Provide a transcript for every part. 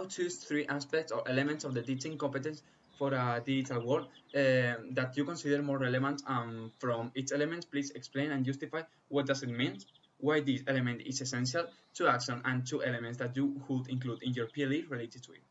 choose 3 aspects or elements of the teaching competence for a digital world that you consider more relevant. From each element, please explain and justify what does it mean, why this element is essential, 2 actions and 2 elements that you would include in your PLE related to it.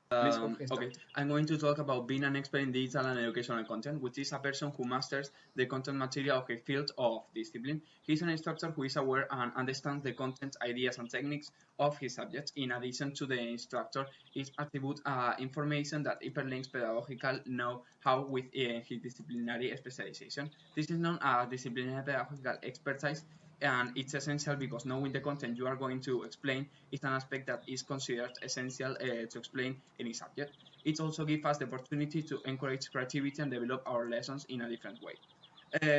Please, Jorge, start. Okay, I'm going to talk about being an expert in digital and educational content, which is a person who masters the content material of a field of discipline. He's an instructor who is aware and understands the content, ideas, and techniques of his subjects. In addition to the instructor, is attribute information that hyperlinks pedagogical know-how with his disciplinary specialization. This is known as disciplinary pedagogical expertise, and it's essential because knowing the content you are going to explain is an aspect that is considered essential to explain any subject. It also gives us the opportunity to encourage creativity and develop our lessons in a different way,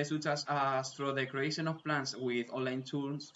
such as through the creation of plans with online tools.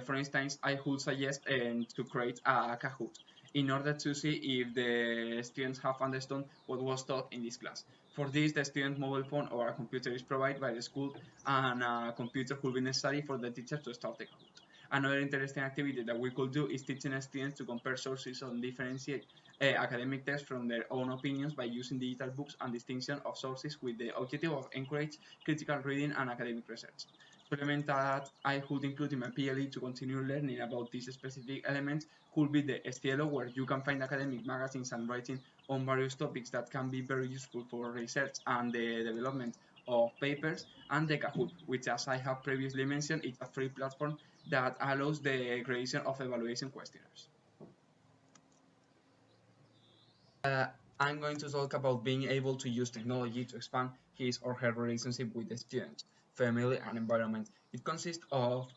For instance, I would suggest to create a Kahoot in order to see if the students have understood what was taught in this class. For this, the student's mobile phone or a computer is provided by the school, and a computer will be necessary for the teacher to start the Kahoot. Another interesting activity that we could do is teaching students to compare sources and differentiate academic texts from their own opinions by using digital books and distinction of sources with the objective of encourage critical reading and academic research. To element that I would include in my PLE to continue learning about these specific elements could be the Estielo, where you can find academic magazines and writing on various topics that can be very useful for research and the development of papers, and the Kahoot, which, as I have previously mentioned, is a free platform that allows the creation of evaluation questionnaires. I'm going to talk about being able to use technology to expand his or her relationship with the students, family, and environment. It consists of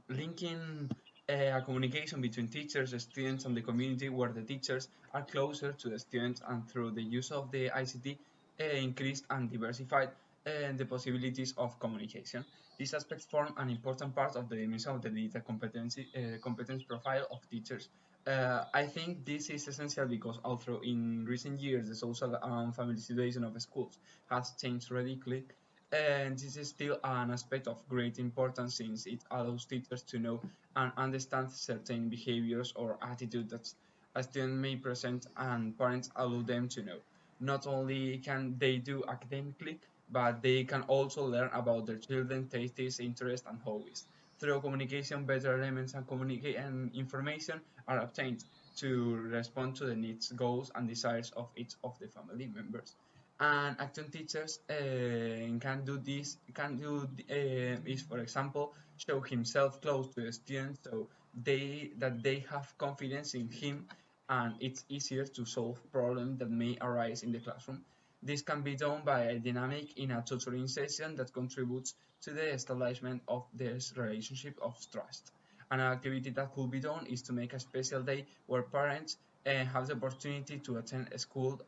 linking a communication between teachers, students, and the community, where the teachers are closer to the students, and through the use of the ICT, increased and diversified the possibilities of communication. These aspects form an important part of the dimension of the digital competence profile of teachers. I think this is essential because although in recent years the social and family situation of schools has changed radically, and this is still an aspect of great importance since it allows teachers to know and understand certain behaviors or attitudes that a student may present, and parents allow them to know. Not only can they do academically, but they can also learn about their children's tastes, interests, and hobbies. Through communication, better elements and communicate and information are obtained to respond to the needs, goals, and desires of each of the family members. And action teachers can do this. Can do is, for example, show himself close to the students so they have confidence in him, and it's easier to solve problems that may arise in the classroom. This can be done by a dynamic in a tutoring session that contributes to the establishment of this relationship of trust. An activity that could be done is to make a special day where parents have the opportunity to attend a school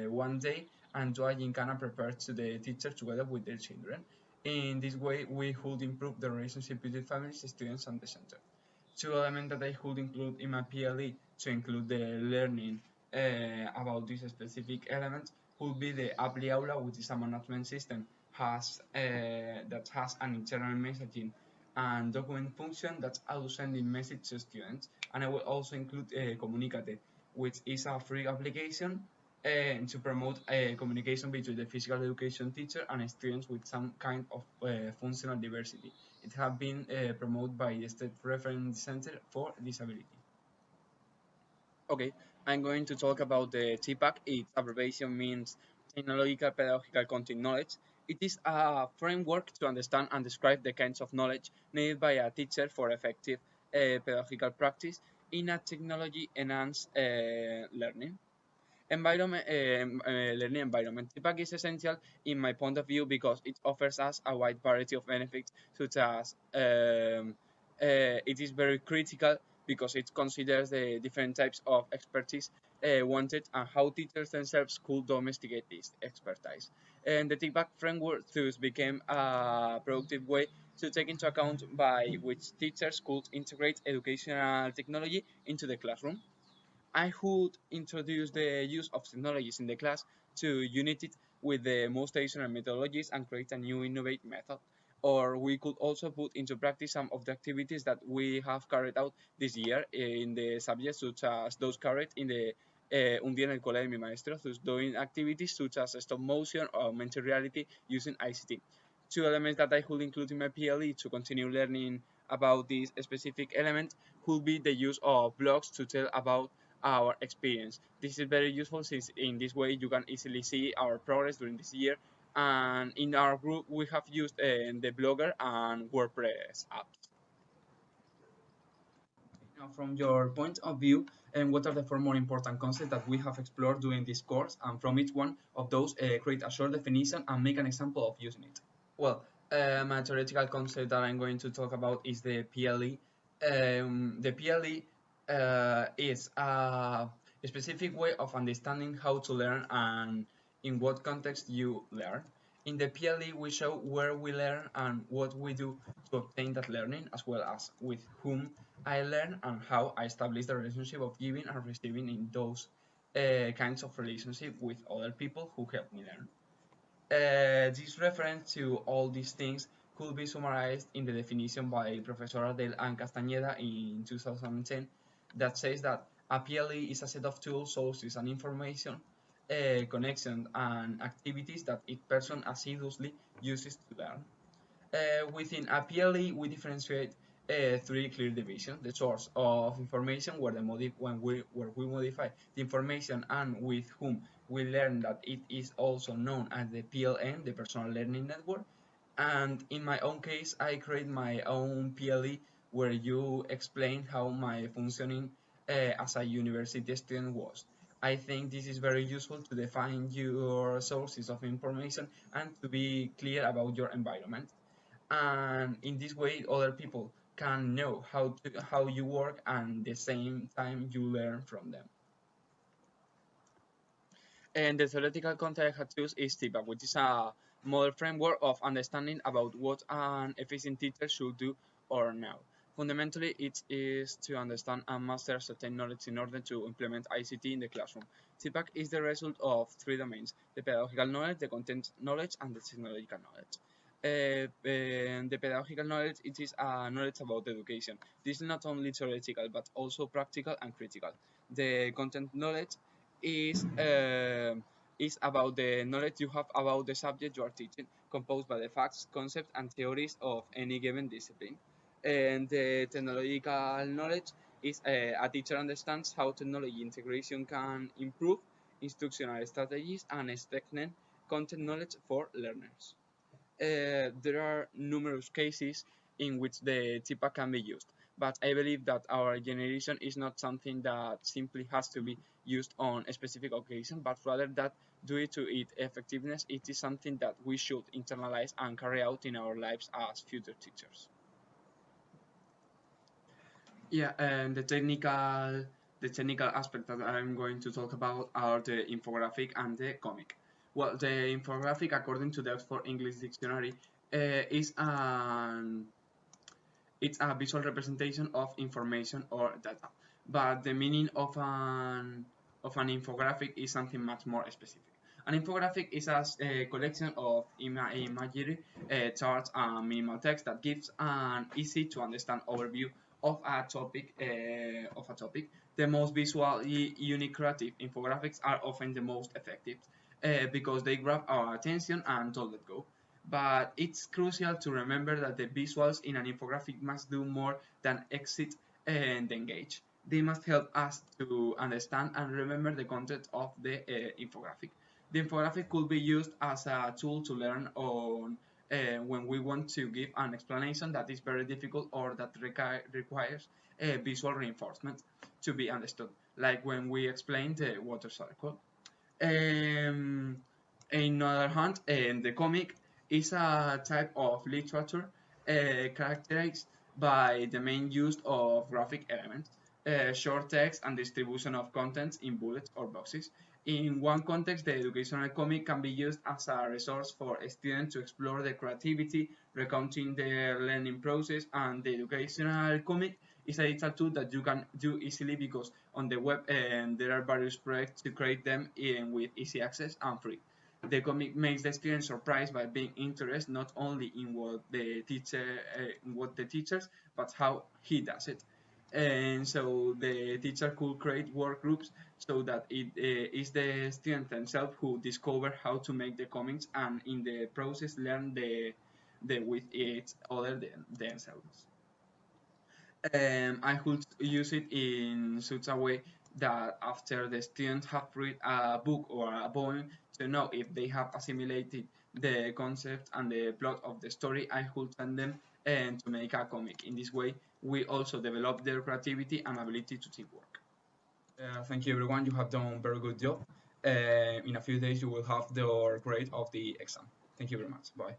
one day and do a gincana prepared to the teacher together with their children. In this way, we could improve the relationship between families, students, and the center. 2 elements that I would include in my PLE to include the learning about these specific elements would be the Appli Aula, which is a management system that has an internal messaging and document function that allows sending message to students. And I will also include Comunicate, which is a free application to promote communication between the physical education teacher and students with some kind of functional diversity. It has been promoted by the State Reference Center for Disability. Okay, I'm going to talk about the TPAC. Its abbreviation means Technological Pedagogical Content Knowledge. It is a framework to understand and describe the kinds of knowledge needed by a teacher for effective pedagogical practice in a technology-enhanced learning learning environment. TPAC is essential in my point of view because it offers us a wide variety of benefits, such as it is very critical because it considers the different types of expertise wanted and how teachers themselves could domesticate this expertise. And the TPAC framework thus became a productive way to take into account by which teachers could integrate educational technology into the classroom. I would introduce the use of technologies in the class to unite it with the most traditional methodologies and create a new innovative method. Or we could also put into practice some of the activities that we have carried out this year in the subjects, such as those carried in the Un día en el cole de mi maestro, thus doing activities such as stop motion or augmented reality using ICT. Two elements that I could include in my PLE to continue learning about this specific element could be the use of blogs to tell about our experience. This is very useful since in this way you can easily see our progress during this year. And in our group, we have used the Blogger and WordPress apps. Now, from your point of view, and what are the four more important concepts that we have explored during this course? And from each one of those, create a short definition and make an example of using it. Well, my theoretical concept that I'm going to talk about is the PLE. The PLE is a specific way of understanding how to learn and in what context you learn. In the PLE, we show where we learn and what we do to obtain that learning, as well as with whom I learn and how I establish the relationship of giving and receiving in those kinds of relationship with other people who help me learn. This reference to all these things could be summarized in the definition by Professor Adel and Castañeda in 2010 that says that a PLE is a set of tools, sources, and information, connections, and activities that each person assiduously uses to learn. Within a PLE, we differentiate three clear divisions: the source of information, where where we modify the information, and with whom we learn that it is also known as the PLN, the Personal Learning Network. And in my own case, I create my own PLE where you explain how my functioning as a university student was. I think this is very useful to define your sources of information and to be clear about your environment, and in this way other people can know how you work and the same time you learn from them. And the theoretical context I had choose is TIPA, which is a model framework of understanding about what an efficient teacher should do or know. Fundamentally, it is to understand and master certain knowledge in order to implement ICT in the classroom. TPAC is the result of three domains: the pedagogical knowledge, the content knowledge, and the technological knowledge. And the pedagogical knowledge, it is a knowledge about education. This is not only theoretical but also practical and critical. The content knowledge is about the knowledge you have about the subject you are teaching, composed by the facts, concepts, and theories of any given discipline. And the technological knowledge is a teacher understands how technology integration can improve instructional strategies and strengthen content knowledge for learners. There are numerous cases in which the TIPA can be used, but I believe that our generation is not something that simply has to be used on a specific occasion, but rather that due to its effectiveness, it is something that we should internalize and carry out in our lives as future teachers. Yeah, and the technical aspect that I'm going to talk about are the infographic and the comic. Well, the infographic, according to the Oxford English Dictionary, is it's a visual representation of information or data. But the meaning of an infographic is something much more specific. An infographic is a collection of imagery, charts, and minimal text that gives an easy to understand overview of a topic. The most visually unique creative infographics are often the most effective because they grab our attention and don't let go. But it's crucial to remember that the visuals in an infographic must do more than exit and engage. They must help us to understand and remember the content of the infographic. The infographic could be used as a tool to learn on when we want to give an explanation that is very difficult or that requires visual reinforcement to be understood, like when we explain the water cycle. Um, on the other hand, the comic is a type of literature characterized by the main use of graphic elements, short text, and distribution of contents in bullets or boxes. In one context, the educational comic can be used as a resource for students to explore their creativity, recounting their learning process, and the educational comic is a digital tool that you can do easily because on the web there are various projects to create them with easy access and free. The comic makes the student surprised by being interested not only in what the teachers, but how he does it. And so the teacher could create work groups so that it is the student themselves who discover how to make the comics and in the process learn the with each other themselves. I could use it in such a way that after the students have read a book or a poem to know if they have assimilated the concept and the plot of the story, I could send them and to make a comic. In this way, we also develop their creativity and ability to teamwork. Thank you, everyone. You have done a very good job. In a few days, you will have the grade of the exam. Thank you very much. Bye.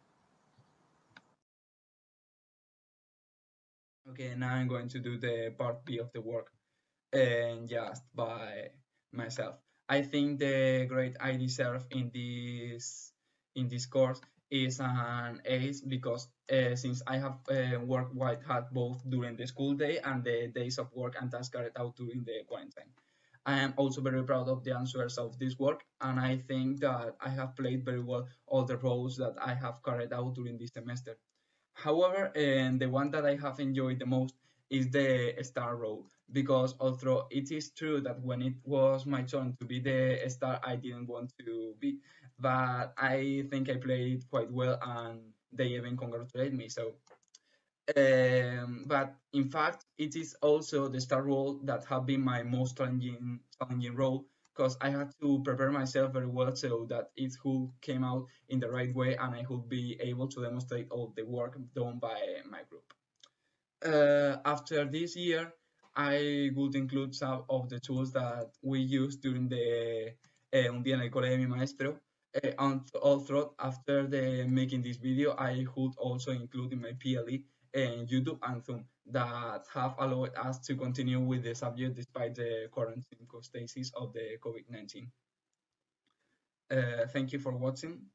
Okay, now I'm going to do the part B of the work, and just by myself. I think the grade I deserve in this course is an ace because since I have worked quite hard both during the school day and the days of work and tasks carried out during the quarantine. I am also very proud of the answers of this work, and I think that I have played very well all the roles that I have carried out during this semester. However, the one that I have enjoyed the most is the star role because although it is true that when it was my turn to be the star, I didn't want to be, but I think I played quite well and they even congratulate me. So, but in fact, it is also the star role that have been my most challenging role because I had to prepare myself very well so that it would came out in the right way and I would be able to demonstrate all the work done by my group. After this year, I would include some of the tools that we used during the Un día en el cole de mi maestro. And also, after making this video, I would also include in my PLE and YouTube and Zoom that have allowed us to continue with the subject despite the current circumstances of the COVID-19. Thank you for watching.